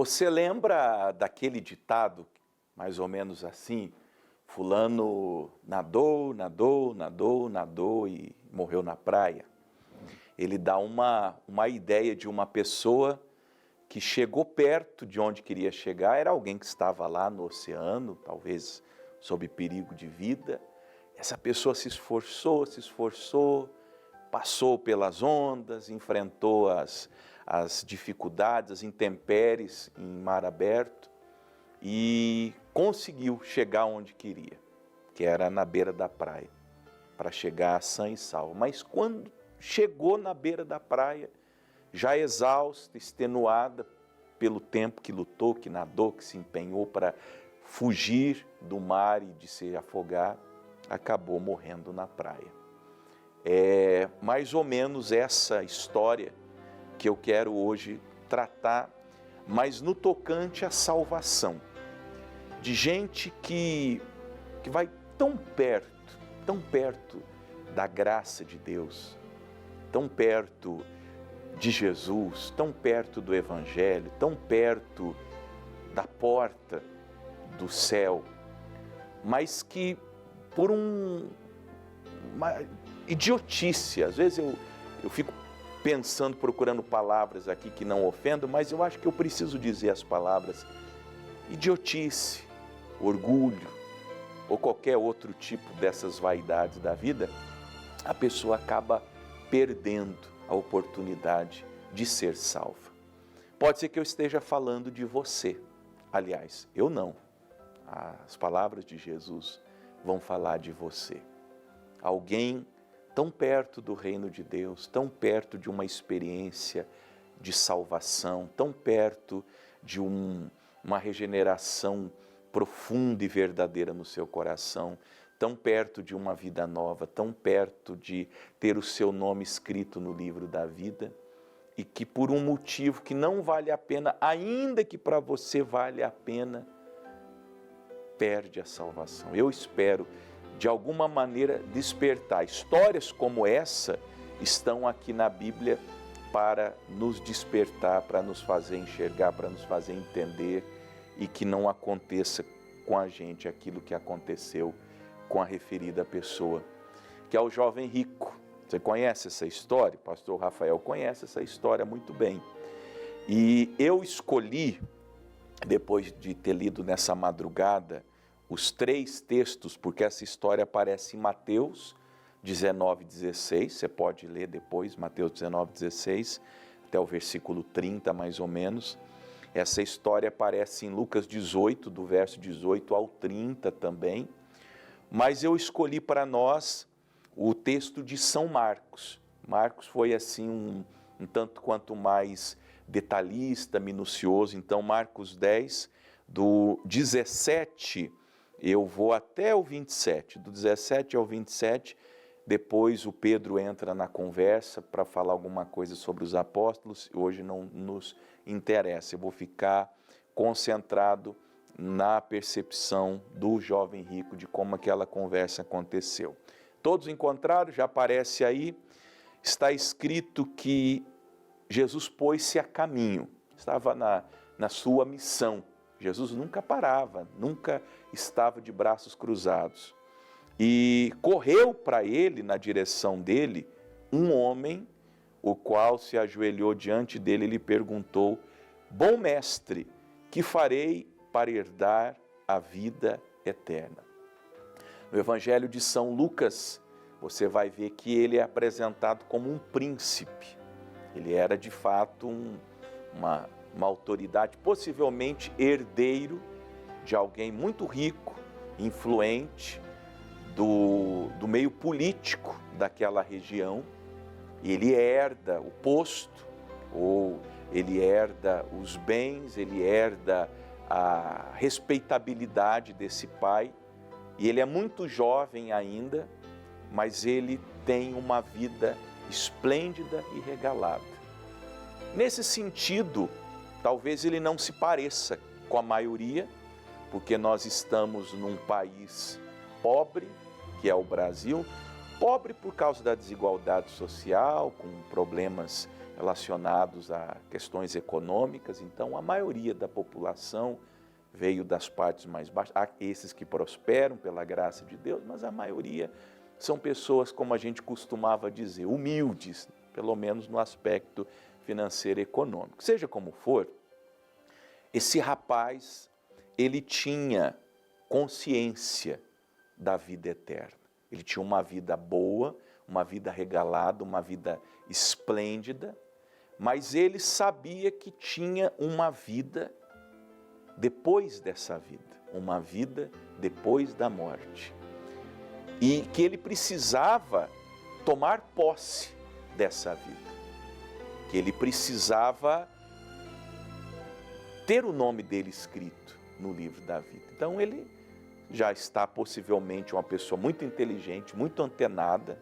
Você lembra daquele ditado, mais ou menos assim, fulano nadou, nadou, nadou, nadou e morreu na praia? Ele dá uma ideia de uma pessoa que chegou perto de onde queria chegar, era alguém que estava lá no oceano, talvez sob perigo de vida. Essa pessoa se esforçou, passou pelas ondas, enfrentou as dificuldades, as intempéries em mar aberto e conseguiu chegar onde queria, que era na beira da praia, para chegar sã e salvo. Mas quando chegou na beira da praia, já exausta, extenuada pelo tempo que lutou, que nadou, que se empenhou para fugir do mar e de se afogar, acabou morrendo na praia. É mais ou menos essa história que eu quero hoje tratar, mas no tocante à salvação, de gente que vai tão perto da graça de Deus, tão perto de Jesus, tão perto do Evangelho, tão perto da porta do céu, mas que por uma idiotice, às vezes eu fico pensando, procurando palavras aqui que não ofendam, mas eu acho que eu preciso dizer as palavras idiotice, orgulho ou qualquer outro tipo dessas vaidades da vida, a pessoa acaba perdendo a oportunidade de ser salva. Pode ser que eu esteja falando de você. Aliás, eu não. As palavras de Jesus vão falar de você. Alguém tão perto do reino de Deus, tão perto de uma experiência de salvação, tão perto de uma regeneração profunda e verdadeira no seu coração, tão perto de uma vida nova, tão perto de ter o seu nome escrito no livro da vida, e que por um motivo que não vale a pena, ainda que para você vale a pena, perde a salvação. Eu espero, de alguma maneira, despertar. Histórias como essa estão aqui na Bíblia para nos despertar, para nos fazer enxergar, para nos fazer entender, e que não aconteça com a gente aquilo que aconteceu com a referida pessoa, que é o jovem rico. Você conhece essa história? O pastor Rafael conhece essa história muito bem. E eu escolhi, depois de ter lido nessa madrugada, os 3 textos, porque essa história aparece em Mateus 19:16, você pode ler depois, Mateus 19:16, até o versículo 30 mais ou menos. Essa história aparece em Lucas 18, do verso 18 ao 30 também. Mas eu escolhi para nós o texto de São Marcos. Marcos foi assim um tanto quanto mais detalhista, minucioso. Então Marcos 10, do 17, eu vou até o 27. Do 17 ao 27, depois o Pedro entra na conversa para falar alguma coisa sobre os apóstolos. Hoje não nos interessa, eu vou ficar concentrado na percepção do jovem rico, de como aquela conversa aconteceu. Todos encontraram, já aparece aí, está escrito que Jesus pôs-se a caminho, estava na sua missão. Jesus nunca parava, nunca estava de braços cruzados. E correu para ele, na direção dele, um homem, o qual se ajoelhou diante dele e lhe perguntou: bom mestre, que farei para herdar a vida eterna? No Evangelho de São Lucas, você vai ver que ele é apresentado como um príncipe. Ele era de fato uma autoridade, possivelmente herdeiro de alguém muito rico, influente, do meio político daquela região. E ele herda o posto, ou ele herda os bens, ele herda a respeitabilidade desse pai. E ele é muito jovem ainda, mas ele tem uma vida esplêndida e regalada. Nesse sentido, talvez ele não se pareça com a maioria, porque nós estamos num país pobre, que é o Brasil, Pobre por causa da desigualdade social, com problemas relacionados a questões econômicas. Então, a maioria da população veio das partes mais baixas. Há esses que prosperam pela graça de Deus, mas a maioria são pessoas, como a gente costumava dizer, humildes, pelo menos no aspecto financeiro e econômico. Seja como for, esse rapaz, ele tinha consciência da vida eterna. Ele tinha uma vida boa, uma vida regalada, uma vida esplêndida, mas ele sabia que tinha uma vida depois dessa vida, uma vida depois da morte. E que ele precisava tomar posse dessa vida, que ele precisava ter o nome dele escrito no livro da vida. Então ele já está possivelmente uma pessoa muito inteligente, muito antenada,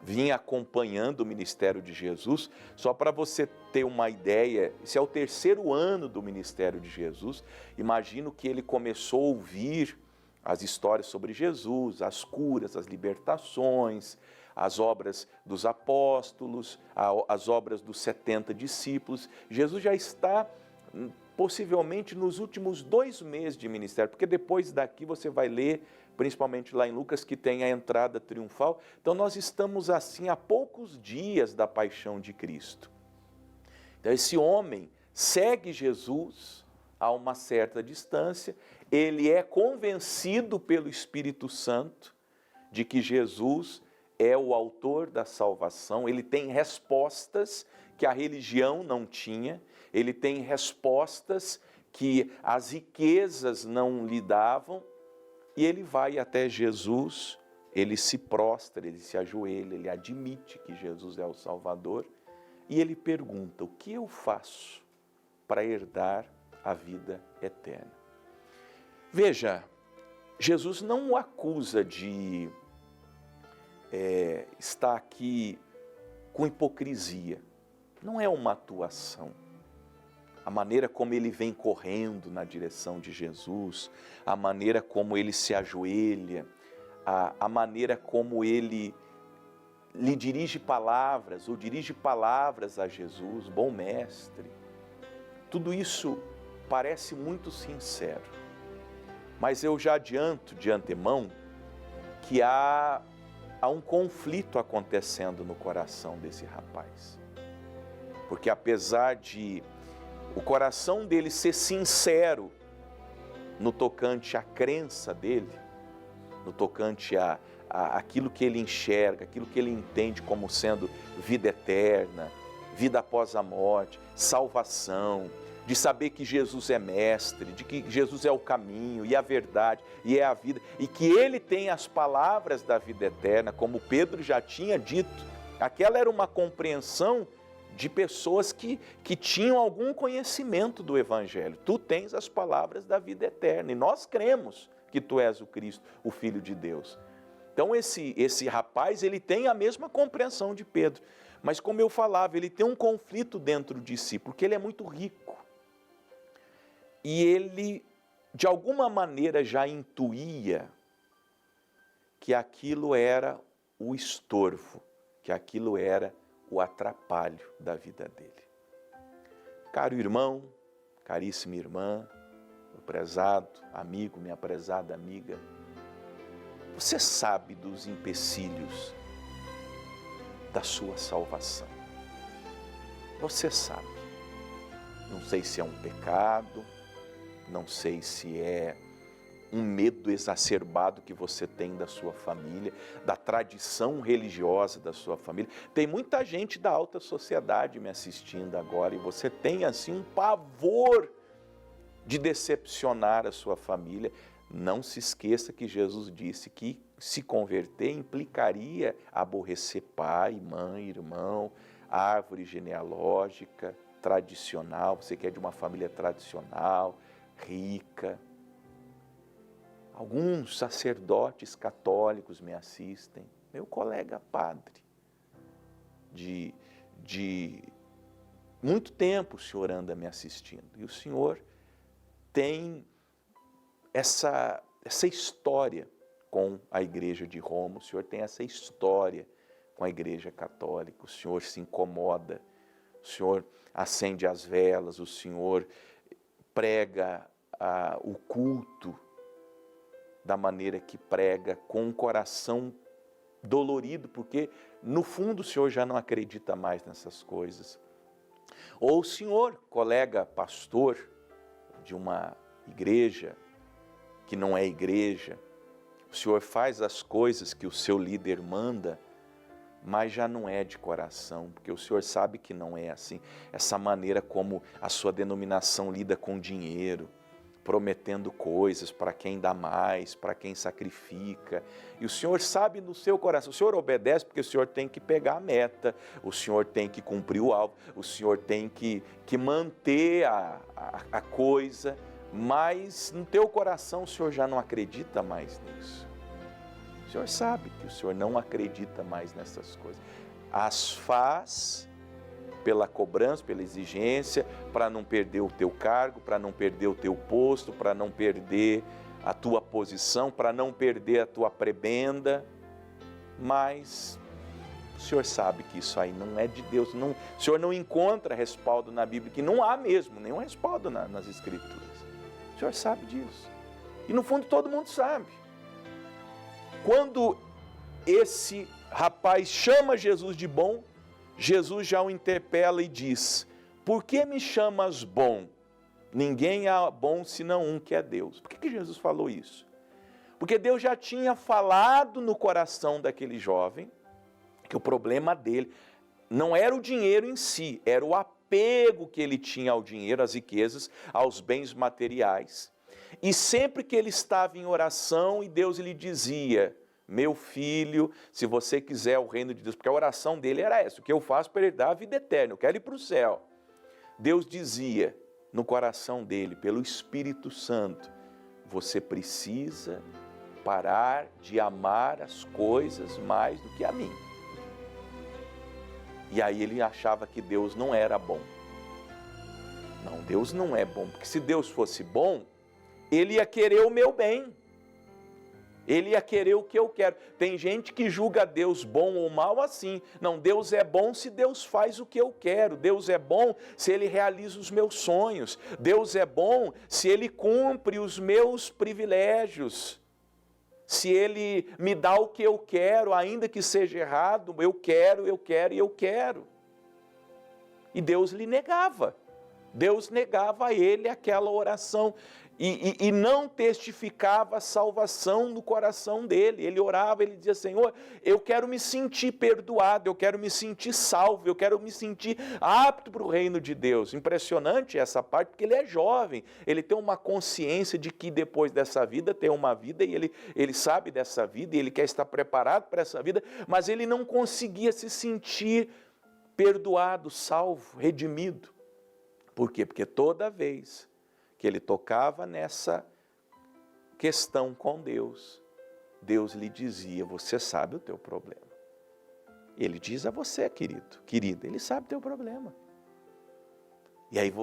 vinha acompanhando o ministério de Jesus. Só para você ter uma ideia, esse é o 3º ano do ministério de Jesus. Imagino que ele começou a ouvir as histórias sobre Jesus, as curas, as libertações, as obras dos apóstolos, as obras dos 70 discípulos. Jesus já está possivelmente nos últimos 2 meses de ministério, porque depois daqui você vai ler, principalmente lá em Lucas, que tem a entrada triunfal. Então nós estamos assim a poucos dias da paixão de Cristo. Então esse homem segue Jesus a uma certa distância, ele é convencido pelo Espírito Santo de que Jesus é o autor da salvação, ele tem respostas que a religião não tinha, ele tem respostas que as riquezas não lhe davam, e ele vai até Jesus, ele se prostra, ele se ajoelha, ele admite que Jesus é o Salvador, e ele pergunta: o que eu faço para herdar a vida eterna? Veja, Jesus não o acusa de estar aqui com hipocrisia, não é uma atuação. A maneira como ele vem correndo na direção de Jesus, a maneira como ele se ajoelha, a maneira como ele lhe dirige palavras, ou dirige palavras a Jesus, bom mestre. Tudo isso parece muito sincero, mas eu já adianto de antemão que há um conflito acontecendo no coração desse rapaz. Porque apesar de o coração dele ser sincero no tocante à crença dele, no tocante àquilo que ele enxerga, aquilo que ele entende como sendo vida eterna, vida após a morte, salvação, de saber que Jesus é mestre, de que Jesus é o caminho e a verdade e é a vida, e que ele tem as palavras da vida eterna, como Pedro já tinha dito. Aquela era uma compreensão de pessoas que tinham algum conhecimento do Evangelho. Tu tens as palavras da vida eterna e nós cremos que tu és o Cristo, o Filho de Deus. Então esse rapaz, ele tem a mesma compreensão de Pedro, mas como eu falava, ele tem um conflito dentro de si, porque ele é muito rico. E ele, de alguma maneira, já intuía que aquilo era o estorvo, que aquilo era o atrapalho da vida dele. Caro irmão, caríssima irmã, meu prezado amigo, minha prezada amiga, você sabe dos empecilhos da sua salvação. Você sabe. Não sei se é um pecado, não sei se é um medo exacerbado que você tem da sua família, da tradição religiosa da sua família. Tem muita gente da alta sociedade me assistindo agora e você tem assim um pavor de decepcionar a sua família. Não se esqueça que Jesus disse que se converter implicaria aborrecer pai, mãe, irmão, árvore genealógica, tradicional. Você que é de uma família tradicional, rica. Alguns sacerdotes católicos me assistem, meu colega padre, de muito tempo o senhor anda me assistindo, e o senhor tem essa história com a Igreja de Roma, o Senhor tem essa história com a Igreja Católica, o Senhor se incomoda, o Senhor acende as velas, o Senhor prega o culto da maneira que prega, com um coração dolorido, porque no fundo o Senhor já não acredita mais nessas coisas. Ou o Senhor, colega pastor de uma igreja que não é igreja, o Senhor faz as coisas que o seu líder manda, mas já não é de coração, porque o Senhor sabe que não é assim. Essa maneira como a sua denominação lida com dinheiro, prometendo coisas para quem dá mais, para quem sacrifica. E o Senhor sabe no seu coração, o Senhor obedece porque o Senhor tem que pegar a meta, o Senhor tem que cumprir o alvo, o Senhor tem que manter a coisa, mas no teu coração o Senhor já não acredita mais nisso. O Senhor sabe que o Senhor não acredita mais nessas coisas. As faz pela cobrança, pela exigência, para não perder o teu cargo, para não perder o teu posto, para não perder a tua posição, para não perder a tua prebenda. Mas o Senhor sabe que isso aí não é de Deus. Não, o Senhor não encontra respaldo na Bíblia, que não há mesmo nenhum respaldo nas Escrituras. O Senhor sabe disso. E no fundo todo mundo sabe. Quando esse rapaz chama Jesus de bom, Jesus já o interpela e diz: por que me chamas bom? Ninguém é bom senão um, que é Deus. Por que Jesus falou isso? Porque Deus já tinha falado no coração daquele jovem que o problema dele não era o dinheiro em si, era o apego que ele tinha ao dinheiro, às riquezas, aos bens materiais. E sempre que ele estava em oração e Deus lhe dizia: meu filho, se você quiser o reino de Deus, porque a oração dele era essa: o que eu faço para herdar a vida eterna, eu quero ir para o céu. Deus dizia no coração dele, pelo Espírito Santo: você precisa parar de amar as coisas mais do que a mim. E aí ele achava que Deus não era bom. Não, Deus não é bom, porque se Deus fosse bom, Ele ia querer o meu bem. Ele ia querer o que eu quero. Tem gente que julga Deus bom ou mal assim. Não, Deus é bom se Deus faz o que eu quero. Deus é bom se Ele realiza os meus sonhos. Deus é bom se Ele cumpre os meus privilégios. Se Ele me dá o que eu quero, ainda que seja errado, eu quero e eu quero. E Deus lhe negava. Deus negava a ele aquela oração e não testificava a salvação no coração dele. Ele orava, ele dizia: Senhor, eu quero me sentir perdoado, eu quero me sentir salvo, eu quero me sentir apto para o reino de Deus. Impressionante essa parte, porque ele é jovem, ele tem uma consciência de que depois dessa vida tem uma vida, e ele sabe dessa vida, e ele quer estar preparado para essa vida, mas ele não conseguia se sentir perdoado, salvo, redimido. Por quê? Porque toda vez que ele tocava nessa questão com Deus, Deus lhe dizia: você sabe o teu problema. Ele diz a você, querida, ele sabe o teu problema. E aí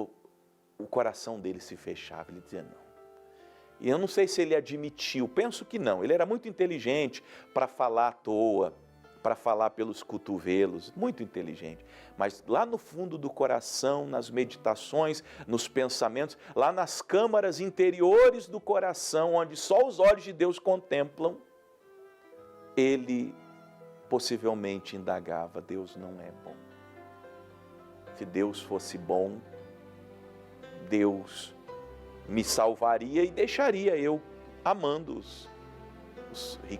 o coração dele se fechava, ele dizia: não. E eu não sei se ele admitiu, penso que não, ele era muito inteligente para falar à toa, para falar pelos cotovelos, muito inteligente, mas lá no fundo do coração, nas meditações, nos pensamentos, lá nas câmaras interiores do coração, onde só os olhos de Deus contemplam, ele possivelmente indagava: Deus não é bom. Se Deus fosse bom, Deus me salvaria e deixaria eu amando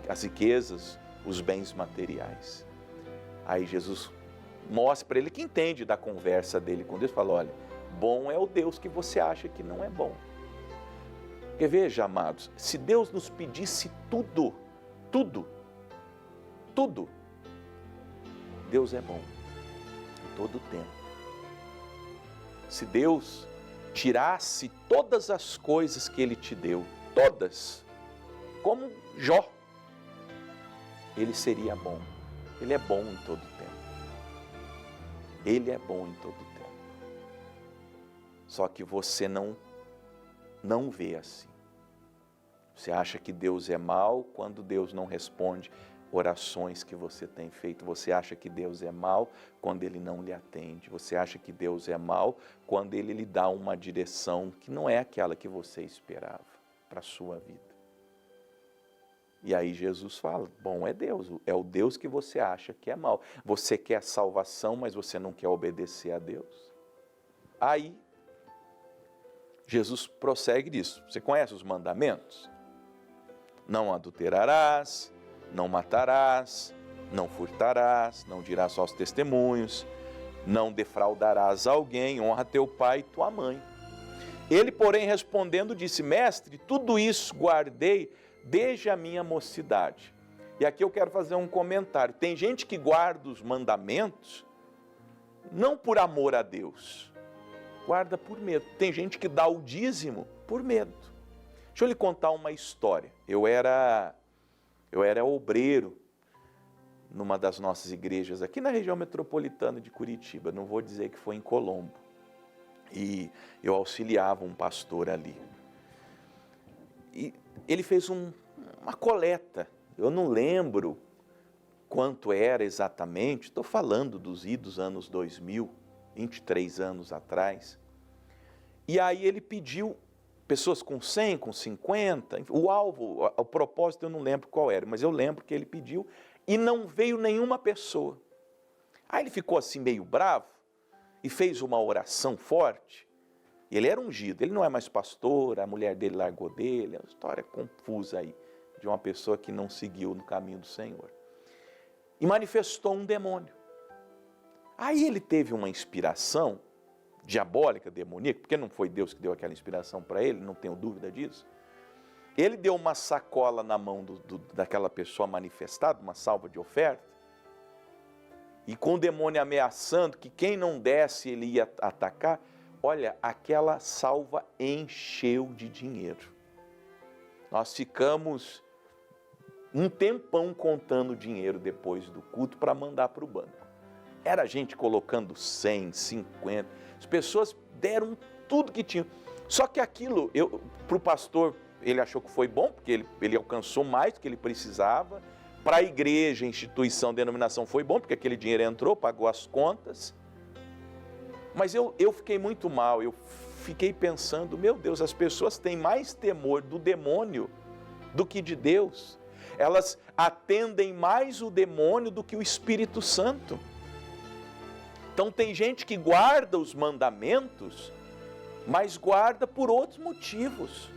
as riquezas, os bens materiais. Aí Jesus mostra para ele, que entende da conversa dele com Deus, fala: olha, bom é o Deus que você acha que não é bom. Porque veja, amados, se Deus nos pedisse tudo, Deus é bom em todo o tempo. Se Deus tirasse todas as coisas que Ele te deu, todas, como Jó, Ele seria bom. Ele é bom em todo o tempo. Ele é bom em todo o tempo. Só que você não vê assim. Você acha que Deus é mau quando Deus não responde orações que você tem feito. Você acha que Deus é mau quando Ele não lhe atende. Você acha que Deus é mau quando Ele lhe dá uma direção que não é aquela que você esperava para a sua vida. E aí Jesus fala, bom, é Deus, é o Deus que você acha que é mau. Você quer salvação, mas você não quer obedecer a Deus. Aí, Jesus prossegue disso. Você conhece os mandamentos? Não adulterarás, não matarás, não furtarás, não dirás falsos testemunhos, não defraudarás alguém, honra teu pai e tua mãe. Ele, porém, respondendo, disse, mestre, tudo isso guardei desde a minha mocidade. E aqui eu quero fazer um comentário. Tem gente que guarda os mandamentos não por amor a Deus, guarda por medo. Tem gente que dá o dízimo por medo. Deixa eu lhe contar uma história. Eu era obreiro numa das nossas igrejas aqui na região metropolitana de Curitiba. Não vou dizer que foi em Colombo. E eu auxiliava um pastor ali. E ele fez uma coleta. Eu não lembro quanto era exatamente. Estou falando dos idos anos 2000, 23 anos atrás. E aí ele pediu pessoas com 100, com 50, o alvo, o propósito eu não lembro qual era, mas eu lembro que ele pediu e não veio nenhuma pessoa. Aí ele ficou assim meio bravo e fez uma oração forte. Ele era ungido, ele não é mais pastor, a mulher dele largou dele, é uma história confusa aí, de uma pessoa que não seguiu no caminho do Senhor. E manifestou um demônio. Aí ele teve uma inspiração diabólica, demoníaca, porque não foi Deus que deu aquela inspiração para ele, não tenho dúvida disso. Ele deu uma sacola na mão daquela pessoa manifestada, uma salva de oferta, e com o demônio ameaçando que quem não desse ele ia atacar, olha, aquela salva encheu de dinheiro. Nós ficamos um tempão contando dinheiro depois do culto para mandar para o banco. Era gente colocando 100, 50, as pessoas deram tudo que tinham. Só que aquilo, para o pastor, ele achou que foi bom, porque ele alcançou mais do que ele precisava. Para a igreja, instituição, denominação, foi bom, porque aquele dinheiro entrou, pagou as contas. Mas eu fiquei muito mal, eu fiquei pensando, meu Deus, as pessoas têm mais temor do demônio do que de Deus. Elas atendem mais o demônio do que o Espírito Santo. Então tem gente que guarda os mandamentos, mas guarda por outros motivos.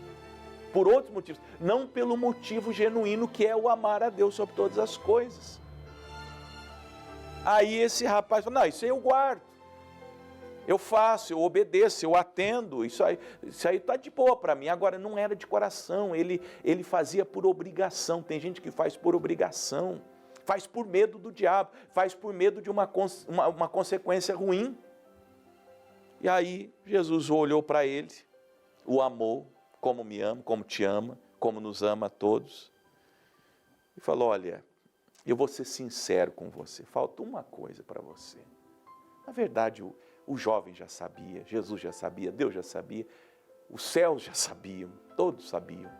Por outros motivos. Não pelo motivo genuíno que é o amar a Deus sobre todas as coisas. Aí esse rapaz fala, não, isso aí eu guardo. Eu faço, eu obedeço, eu atendo, isso aí está de boa para mim. Agora, não era de coração, ele fazia por obrigação. Tem gente que faz por obrigação, faz por medo do diabo, faz por medo de uma consequência ruim. E aí, Jesus olhou para ele, o amou, como me ama, como te ama, como nos ama a todos. E falou, olha, eu vou ser sincero com você, falta uma coisa para você. Na verdade, o jovem já sabia, Jesus já sabia, Deus já sabia, os céus já sabiam, todos sabiam.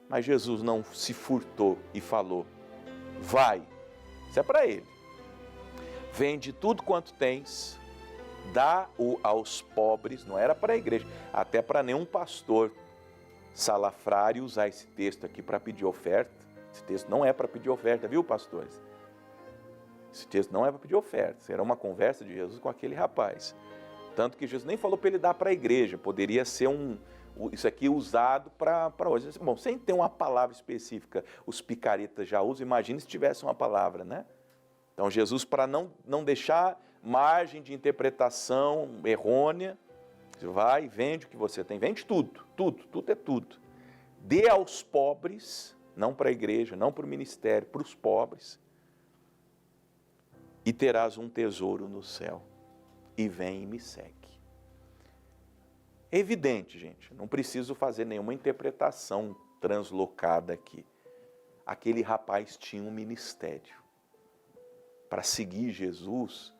Mas Jesus não se furtou e falou, vai, isso é para ele, vende tudo quanto tens, dá-o aos pobres, não era para a igreja, até para nenhum pastor salafrário usar esse texto aqui para pedir oferta. Esse texto não é para pedir oferta, viu, pastores? Esse texto não é para pedir oferta, era uma conversa de Jesus com aquele rapaz. Tanto que Jesus nem falou para ele dar para a igreja, poderia ser isso aqui usado para hoje. Bom, sem ter uma palavra específica, os picaretas já usam, imagine se tivesse uma palavra, né? Então Jesus, para não deixar margem de interpretação errônea, vai e vende o que você tem, vende tudo é tudo. Dê aos pobres, não para a igreja, não para o ministério, para os pobres, e terás um tesouro no céu, e vem e me segue. É evidente, gente, não preciso fazer nenhuma interpretação translocada aqui. Aquele rapaz tinha um ministério. Para seguir Jesus,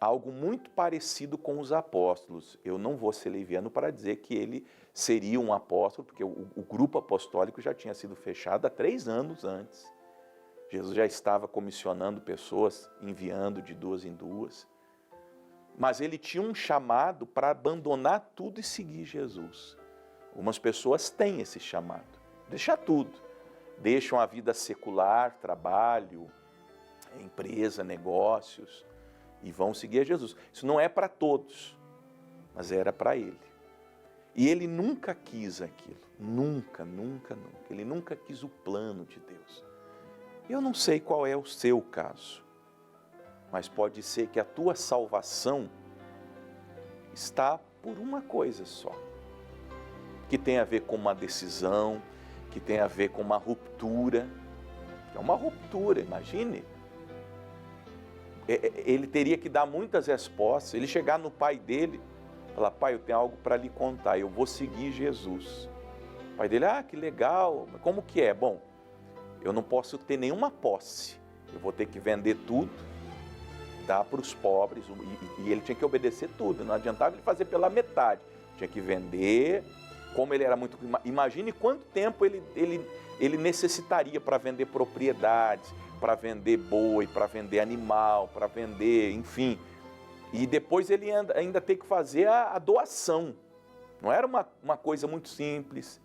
algo muito parecido com os apóstolos. Eu não vou ser leviano para dizer que ele seria um apóstolo, porque o grupo apostólico já tinha sido fechado há 3 anos antes. Jesus já estava comissionando pessoas, enviando de 2 em 2. Mas ele tinha um chamado para abandonar tudo e seguir Jesus. Algumas pessoas têm esse chamado, deixar tudo. Deixam a vida secular, trabalho, empresa, negócios, e vão seguir a Jesus. Isso não é para todos, mas era para ele. E ele nunca quis aquilo, nunca. Ele nunca quis o plano de Deus. Eu não sei qual é o seu caso, mas pode ser que a tua salvação está por uma coisa só, que tem a ver com uma decisão, que tem a ver com uma ruptura. É uma ruptura, imagine. Ele teria que dar muitas respostas, ele chegar no pai dele, falar: pai, eu tenho algo para lhe contar, eu vou seguir Jesus. O pai dele: que legal, como que é? Bom, eu não posso ter nenhuma posse, eu vou ter que vender tudo, dar para os pobres, e ele tinha que obedecer tudo, não adiantava ele fazer pela metade, tinha que vender. Como ele era muito... Imagine quanto tempo ele necessitaria para vender propriedades, para vender boi, para vender animal, para vender, enfim. E depois ele ainda tem que fazer a doação. Não era uma coisa muito simples,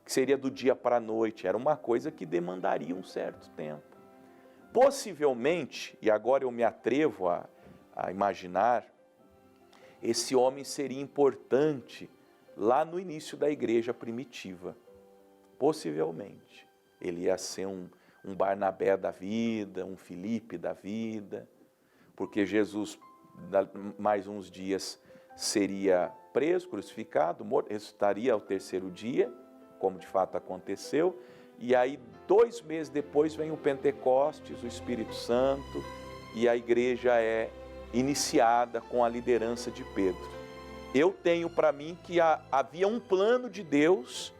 que seria do dia para a noite, era uma coisa que demandaria um certo tempo. Possivelmente, e agora eu me atrevo a imaginar, esse homem seria importante lá no início da igreja primitiva. Possivelmente. Ele ia ser um Barnabé da vida, um Filipe da vida, porque Jesus, mais uns dias, seria preso, crucificado, morto, ressuscitaria ao 3º dia, como de fato aconteceu, e aí 2 meses depois vem o Pentecostes, o Espírito Santo, e a igreja é iniciada com a liderança de Pedro. Eu tenho para mim que havia um plano de Deus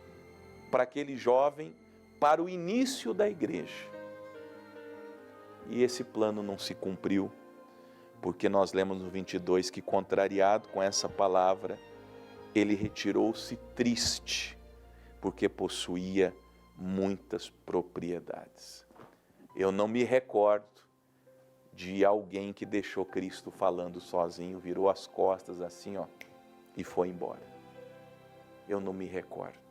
para aquele jovem, para o início da igreja. E esse plano não se cumpriu, porque nós lemos no 22 que, contrariado com essa palavra, ele retirou-se triste, porque possuía muitas propriedades. Eu não me recordo de alguém que deixou Cristo falando sozinho, virou as costas assim, e foi embora. Eu não me recordo.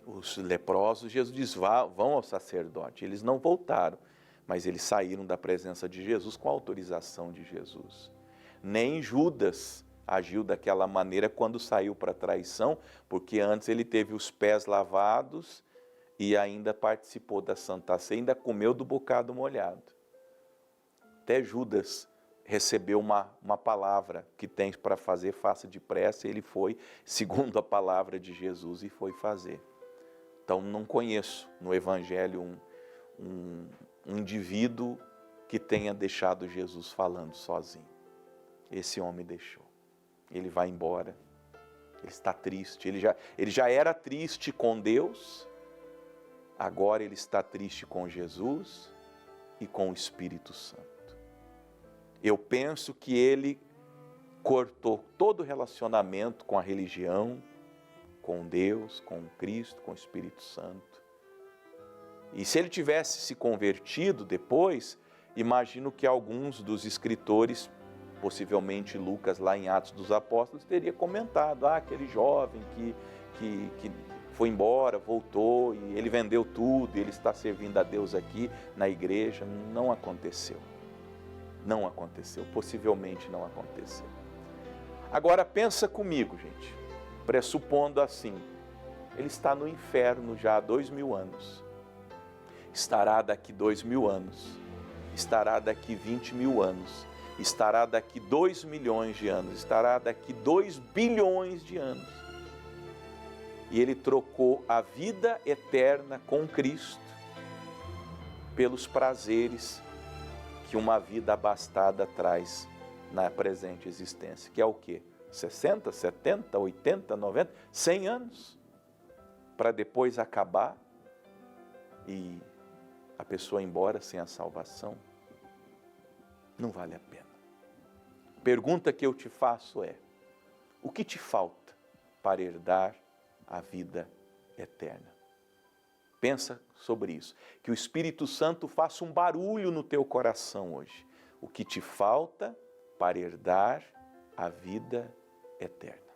Os leprosos, Jesus diz: vão ao sacerdote. Eles não voltaram, mas eles saíram da presença de Jesus com a autorização de Jesus. Nem Judas agiu daquela maneira quando saiu para a traição, porque antes ele teve os pés lavados e ainda participou da Santa Ceia, ainda comeu do bocado molhado. Até Judas recebeu uma palavra que tem para fazer, faça depressa, e ele foi, segundo a palavra de Jesus, e foi fazer. Então, não conheço no Evangelho um indivíduo que tenha deixado Jesus falando sozinho. Esse homem deixou. Ele vai embora, ele está triste, ele já era triste com Deus, agora ele está triste com Jesus e com o Espírito Santo. Eu penso que ele cortou todo o relacionamento com a religião, com Deus, com Cristo, com o Espírito Santo. E se ele tivesse se convertido depois, imagino que alguns dos escritores, possivelmente Lucas lá em Atos dos Apóstolos, teria comentado: aquele jovem que foi embora, voltou, e ele vendeu tudo, e ele está servindo a Deus aqui na igreja. Não aconteceu. Não aconteceu, possivelmente não aconteceu. Agora pensa comigo, gente, pressupondo assim, ele está no inferno já há 2000 anos, estará daqui 2000 anos, estará daqui 20.000 anos, estará daqui 2 milhões de anos, estará daqui 2 bilhões de anos. E ele trocou a vida eterna com Cristo pelos prazeres que uma vida abastada traz na presente existência, que é o quê? 60, 70, 80, 90, 100 anos, para depois acabar e a pessoa ir embora sem a salvação. Não vale a pena. Pergunta que eu te faço é: o que te falta para herdar a vida eterna? Pensa sobre isso. Que o Espírito Santo faça um barulho no teu coração hoje. O que te falta para herdar a vida eterna?